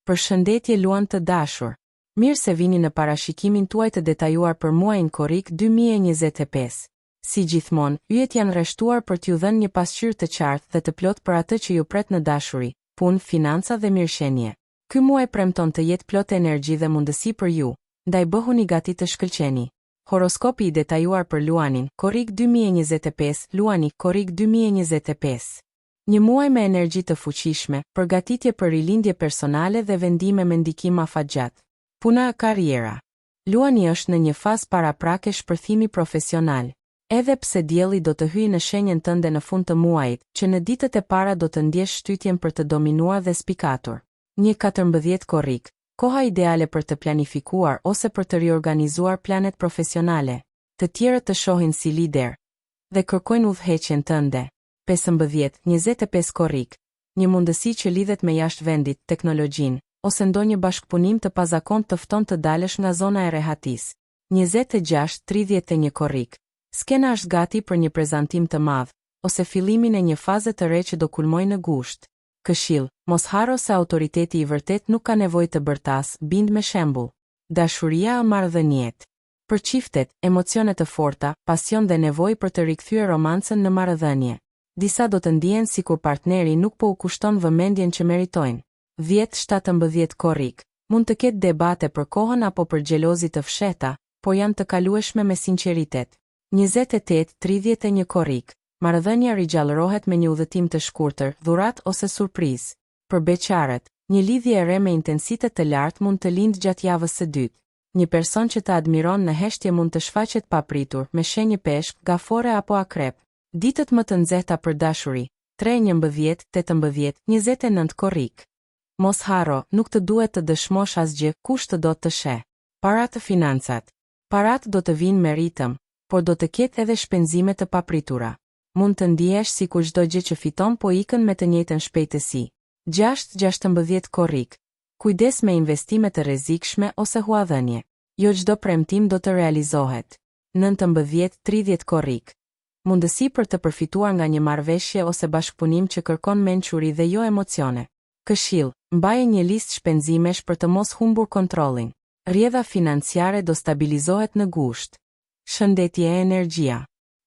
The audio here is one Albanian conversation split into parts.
Përshëndetje luan të dashur. Mirë se vini në parashikimin tuaj të detajuar për muajin korrik 2025. Si gjithmonë, yjet janë rreshtuar për t'ju dhënë një pasqyrë të qartë dhe të plotë për atë që ju pret në dashuri, punë, financa dhe mirëqenie. Ky muaj premton të jetë plot energji dhe mundësi për ju, ndaj bëhuni gati të shkëlqeni. Horoskopi i detajuar për luanin, korrik 2025, luani, korrik 2025. Një muaj me energji të fuqishme, përgatitje për rilindje personale dhe vendime me ndikim afatgjat. Puna e karriera. Luani është në një fazë paraprake shpërthimi profesional. Edhe pse dielli do të hyjë në shenjën tënde në fund të muajit, që në ditët e para do të ndjesh shtytjen për të dominuar dhe spikatur. 14 korrik. Koha ideale për të planifikuar ose për të riorganizuar planet profesionale. Të tjerët të shohin si lider dhe kërkojnë udhëheqjen tënde. 15-25 korrik. Një mundësi që lidhet me jashtë vendit, teknologjinë, ose ndonjë bashkëpunim të pazakont të fton të dalësh nga zona e rehatisë. 26-31 korrik. Skena është gati për një prezantim të madh, ose fillimin e një faze të re që do kulmojë në gusht. Këshill, mos harro se autoriteti i vërtet nuk ka nevojë të bërtas, bind me shembull. Dashuria e marrëdhëniet. Për çiftet, emocione të forta, pasion dhe nevojë për të rikthyer romancën në marrëdhënie. Disa do të ndihen sikur partneri nuk po u kushton vëmendjen që meritojnë. 10-17 korrik. Mund të ketë debate për kohën apo për xhelozi të fshehta, por janë të kalueshme me sinqeritet. 28-31 korrik. Marrëdhënia rigjallërohet me një udhëtim të shkurtër, dhuratë ose surprizë. Për beqarët, një lidhje e re me intensitet të lartë mund të lindë gjatë javës së dytë. Një person që të admiron në heshtje mund të shfaqet papritur, me shenjë peshk, gafore apo akrep. Ditët më të nxehta për dashuri, 3-11-18-29 korrik. Mos harro, nuk të duhet të dëshmosh asgjë, kush të do të sheh. Paratë financat. Paratë do të vinë me ritëm, por do të ketë edhe shpenzime të papritura. Mund të ndihesh sikur çdo gjë që fiton po ikën me të njëjtën shpejtësi. 6-16 korrik. Kujdes me investime të rrezikshme ose huadhënie. Jo çdo premtim do të realizohet. 19-30 korrik. Mundësi për të përfituar nga një marrëveshje ose bashkëpunim që kërkon mençuri dhe jo emocione. Këshill, mbaje një listë shpenzimesh për të mos humbur kontrollin. Rrjedha financiare do stabilizohet në gusht. Shëndetje e energjia.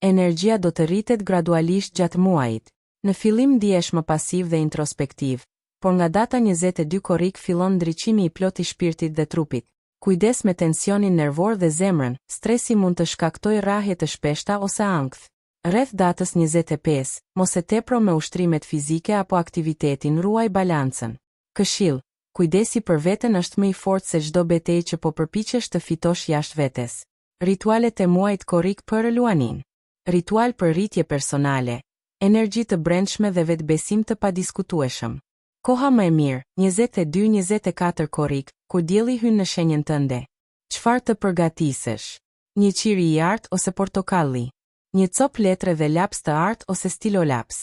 Energjia do të rritet gradualisht gjatë muajit. Në fillim ndihesh më pasiv dhe introspektiv, por nga data 22 korrik fillon ndriçimi i plot i shpirtit dhe trupit. Kujdes me tensionin nervor dhe zemrën, stresi mund të shkaktojë rrahje të shpeshta ose ankth. Rreth datës 25, mos e tepro me ushtrimet fizike apo aktivitetin, ruaj balancën. Këshill, kujdesi për veten është më i fortë se çdo betejë që po përpiqesh të fitosh jashtë vetes. Ritualet e muajit korrik për luanin. Ritual për rritje personale, energji të brendshme dhe vetbesim të padiskutueshëm. Koha më e mirë, 22-24 korrik, kur dielli hyn në shenjën tënde. Çfarë të përgatisesh? Një qiri i artë ose portokalli. Një copë letre dhe laps të artë ose stilolaps.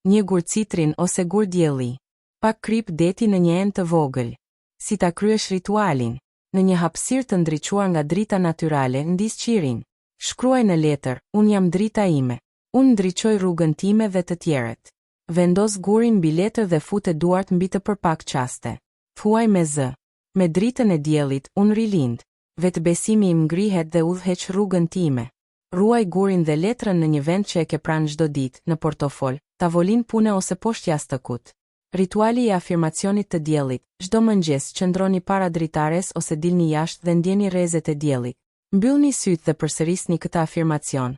Një gur citrin ose gur dielli. Pak krip deti në një enë të vogël. Si ta kryesh ritualin? Në një hapësirë të ndriçuar nga drita natyrale, ndis qirin. Shkruaj në letër, unë jam drita ime. Unë ndriçoj rrugën time dhe të tjerët. Vendos gurin mbi letër dhe fute duart mbi të për pak qaste. Thuaj me zë. Me dritën e diellit, unë rilind. Vetbesimi im ngrihet dhe udhëheq rrugën time. Ruaj gurin dhe letrën në një vend që e ke pranë çdo ditë, në portofol, tavolinë pune ose poshtë jashtëkut. Rituali i afirmacionit të diellit. Çdo mëngjes qëndroni para dritares ose dilni jashtë dhe ndjeni rrezet e diellit. Mbyllni sytë dhe përsërisni këtë afirmacion.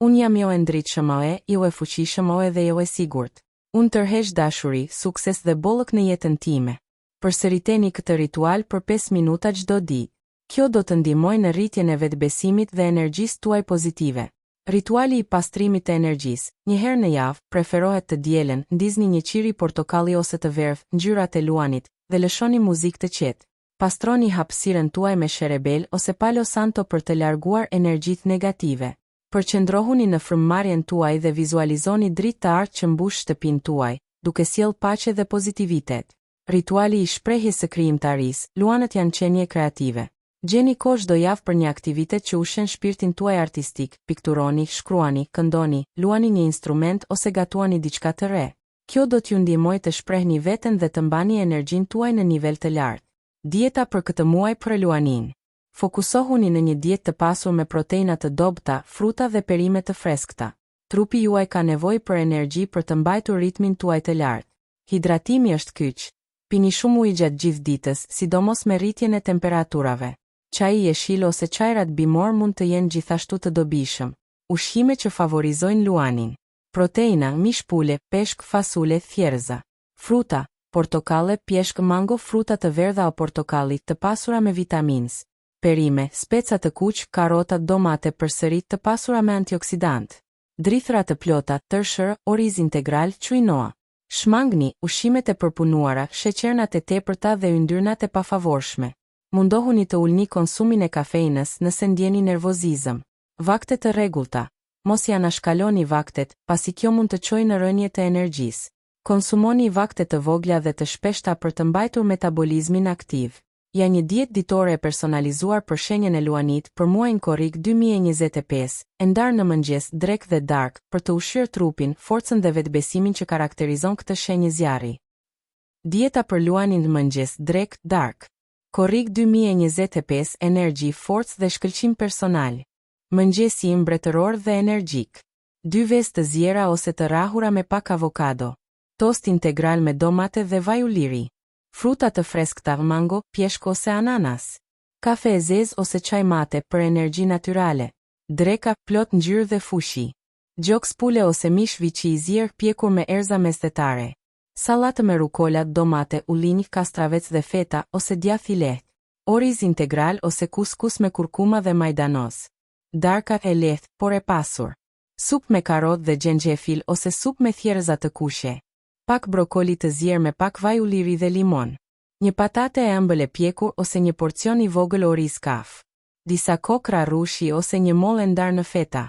Unë jam jo e ndritshëm, jo e fuqishëm dhe jo e sigurt. Unë tërheq dashuri, sukses dhe bollëk në jetën time. Përsëriteni këtë ritual për 5 minuta çdo ditë. Kjo do të ndihmojë në rritjen e vetbesimit dhe energjisë tuaj pozitive. Rituali i pastrimit të energjisë. Një herë në javë, preferohet të dielën, ndizni një qiri portokalli ose të verdh, ngjyrat e luanit, dhe lëshoni muzikë të qetë. Pastroni hapësirën tuaj me sherebel ose palo santo për të larguar energjitë negative. Përqendrohuni në frymëmarrjen tuaj dhe vizualizoni dritë të artë që mbush shtëpinë tuaj, duke sjellë paqe dhe pozitivitet. Rituali i shprehjes së krijimtarisë. Luanët janë qenie kreative. Gjeni kohë çdo javë për një aktivitet që ushqen shpirtin tuaj artistik, pikturoni, shkruani, këndoni, luani një instrument ose gatuani diçka të re. Kjo do t'ju ndihmojë të shprehni veten dhe të mbani energjinë tuaj në nivel të lartë. Dieta për këtë muaj për luanin. Fokusohuni në një dietë të pasur me proteina të dobta, fruta dhe perime të freskëta. Trupi juaj ka nevojë për energji për të mbajtur ritmin tuaj të lartë. Hidratimi është kyç. Pini shumë ujë gjatë gjithë ditës, sidomos me rritjen e temperaturave. Çaji jeshil ose çajrat bimor mund të jenë gjithashtu të dobishëm. Ushqime që favorizojnë luanin. Proteina, mish pule, peshk, fasule, thjerza. Fruta, portokalle, pjeshk, mango, fruta të verdha o portokalli të pasura me vitamins. Perime, speca të kuq, karota, domate, përsërit të pasura me antioksidant. Drithra të plota, tërshër, oriz integral, quinoa. Shmangni, ushqimet e përpunuara, sheqernat e tepërta dhe yndyrnat e pafavorshme. Mundohuni të ulni konsumin e kafeinës nëse ndjeni nervozizëm. Vakte të rregullta. Mos ja anashkaloni vaktet, pasi kjo mund të çojë në rënje të energjisë. Konsumoni vakte të vogla dhe të shpeshta për të mbajtur metabolizmin aktiv. Ja një dietë ditore e personalizuar për shenjën e luanit për muajin korrik 2025, e ndarë në mëngjes, drek dhe darkë, për të ushqyer trupin, forcën dhe vetbesimin që karakterizon këtë shenjë zjarri. Dieta për luanin në mëngjes, drek, darkë. Korrik 2025, energji, forcë dhe shkëlqim personal. Mëngjesi i mbretëror dhe energjik. 2 vezë të ziera ose të rrahura me pak avokado. Tost integral me domate dhe vaj ulliri. Fruta të freskëta, mango, pjeshk ose ananas. Kafe e zezë ose çaj mate për energji natyrale. Dreka, plot ngjyrë dhe fushi. Gjoks pule ose mish viçi i zier pjekur me erza mesdhetare. Sallatë me rukola, domate, ullini, kastravec dhe feta ose djath i lehtë. Oriz integral ose kuskus me kurkuma dhe majdanoz. Darka e lehtë, por e pasur. Sup me karot dhe xhenxhefil ose sup me thjerza të kuqe. Pak brokoli të zier me pak vaj ulliri dhe limon. Një patate e ëmbël e pjekur ose një porcion i vogël oriz kaf. Disa kokra rushi ose një mollë e ndarë në feta.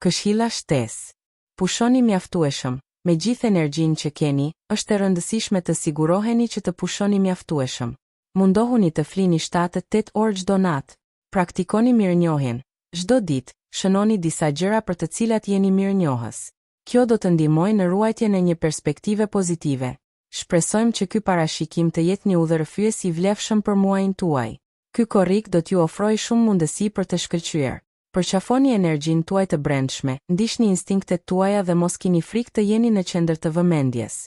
Këshilla shtesë. Pushoni mjaftueshëm. Me gjithë energjinë që keni, është e rëndësishme të siguroheni që të pushoni mjaftueshëm. Mundohuni të flini 7-8 orë çdo natë. Praktikoni mirënjohjen. Çdo ditë, shënoni disa gjëra për të cilat jeni mirënjohës. Kjo do të ndihmojë në ruajtjen e një perspektive pozitive. Shpresojmë që ky parashikim të jetë një udhërrëfyes i vlefshëm për muajin tuaj. Ky korrik do t'ju ofrojë shumë mundësi për të shkëlqyer. Përqafoni energjinë tuaj të brendshme, ndiqni instinktet tuaja dhe mos kini frikë të jeni në qendër të vëmendjes.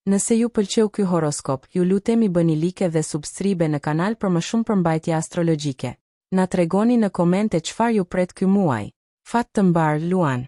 Nëse ju pëlqeu ky horoskop, ju lutemi bëni like dhe subscribe në kanal për më shumë përmbajtje astrologjike. Na tregoni në komente çfarë ju pret ky muaj. Fat të mbar, Luan.